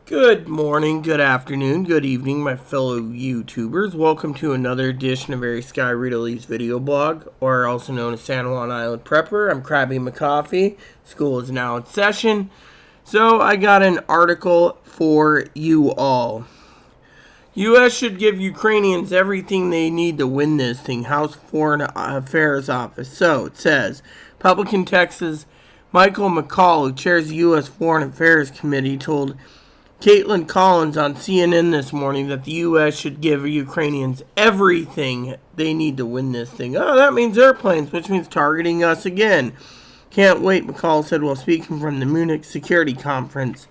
Good morning, good afternoon, good evening, my fellow YouTubers. Welcome to another edition of Very Sky Rita Lee's video blog, or also known as San Juan Island Prepper. I'm Krabby McCoffee. School is now in session. So I got an article for you all. U.S. should give Ukrainians everything they need to win this thing. House Foreign Affairs Office. So it says, Republican Texas Michael McCall, who chairs the U.S. Foreign Affairs Committee, told Caitlin Collins on CNN this morning that the U.S. should give Ukrainians everything they need to win this thing. Oh, that means airplanes, which means targeting us again. Can't wait, McCall said while speaking from the Munich Security Conference.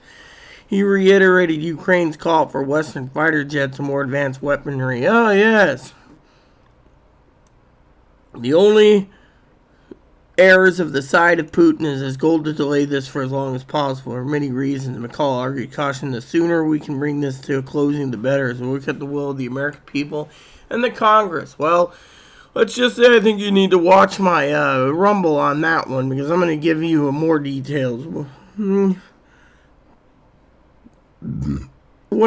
He reiterated Ukraine's call for Western fighter jets and more advanced weaponry. Oh, yes. The only errors of the side of Putin is his goal to delay this for as long as possible for many reasons. McCall argued caution: the sooner we can bring this to a closing, the better, as we look at the will of the American people and the Congress. Well, let's just say I think you need to watch my Rumble on that one, because I'm going to give you more details. When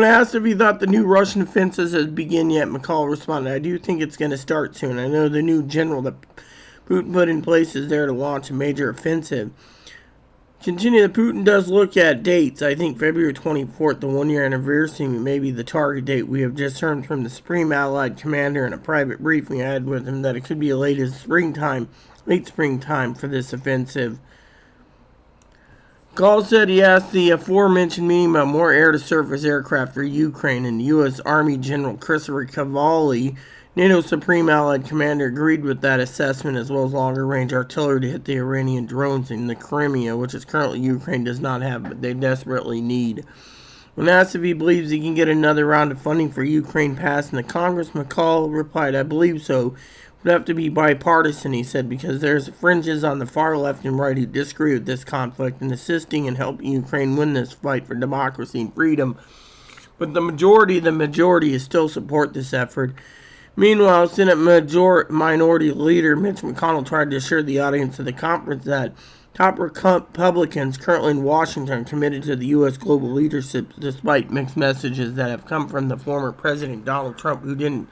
asked if he thought the new Russian offensive has begun yet, McCall responded, I do think it's going to start soon. I know the new general that Putin put in place is there to launch a major offensive. Continue that Putin does look at dates. I think February 24th, the one-year anniversary, may be the target date. We have just heard from the Supreme Allied Commander in a private briefing I had with him that it could be late springtime for this offensive. Gall said he asked the aforementioned meeting about more air-to-surface aircraft for Ukraine, and U.S. Army General Christopher Cavalli, NATO Supreme Allied Commander, agreed with that assessment, as well as longer-range artillery to hit the Iranian drones in the Crimea, which is currently Ukraine does not have, but they desperately need. When asked if he believes he can get another round of funding for Ukraine passed in the Congress, McCall replied, I believe so. It would have to be bipartisan, he said, because there's fringes on the far left and right who disagree with this conflict and assisting and helping Ukraine win this fight for democracy and freedom. But the majority is still support this effort. Meanwhile, Senate Minority Leader Mitch McConnell tried to assure the audience of the conference that top Republicans currently in Washington are committed to the U.S. global leadership, despite mixed messages that have come from the former President Donald Trump, who didn't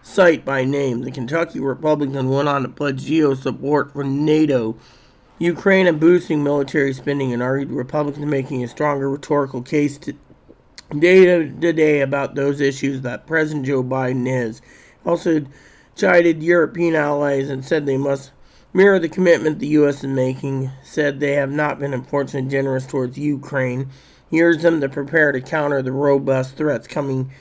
cite by name. The Kentucky Republican went on to pledge geo support for NATO, Ukraine, and boosting military spending, and argued Republicans making a stronger rhetorical case today about those issues that President Joe Biden is. Also chided European allies and said they must mirror the commitment the U.S. is making, said they have not been unfortunately generous towards Ukraine. He urged them to prepare to counter the robust threats coming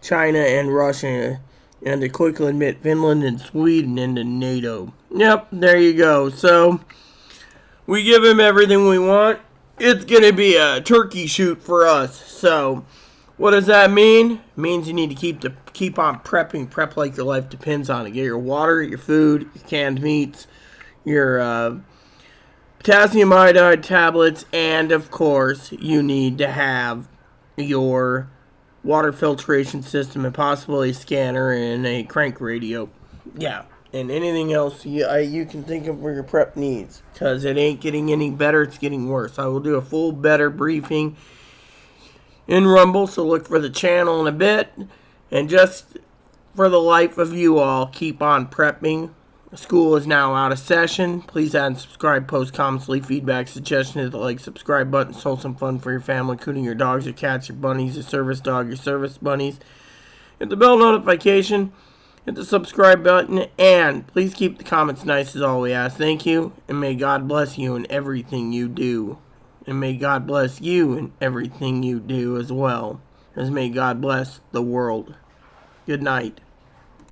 China and Russia, and to quickly admit Finland and Sweden into NATO. Yep, there you go. So, we give him everything we want. It's going to be a turkey shoot for us. So, what does that mean? It means you need to keep on prepping. Prep like your life depends on it. Get your water, your food, your canned meats, your potassium iodide tablets, and, of course, you need to have your water filtration system, and possibly a scanner and a crank radio. Yeah, and anything else you can think of for your prep needs, because it ain't getting any better, it's getting worse. I will do a full better briefing in Rumble, so look for the channel in a bit. And just for the life of you all, keep on prepping. School is now out of session. Please add and subscribe, post comments, leave feedback, suggestions, hit the like, subscribe button. It's wholesome fun for your family, including your dogs, your cats, your bunnies, your service dog, your service bunnies. Hit the bell notification, hit the subscribe button, and please keep the comments nice is all we ask. Thank you, and may God bless you in everything you do. And may God bless you in everything you do as well, as may God bless the world. Good night.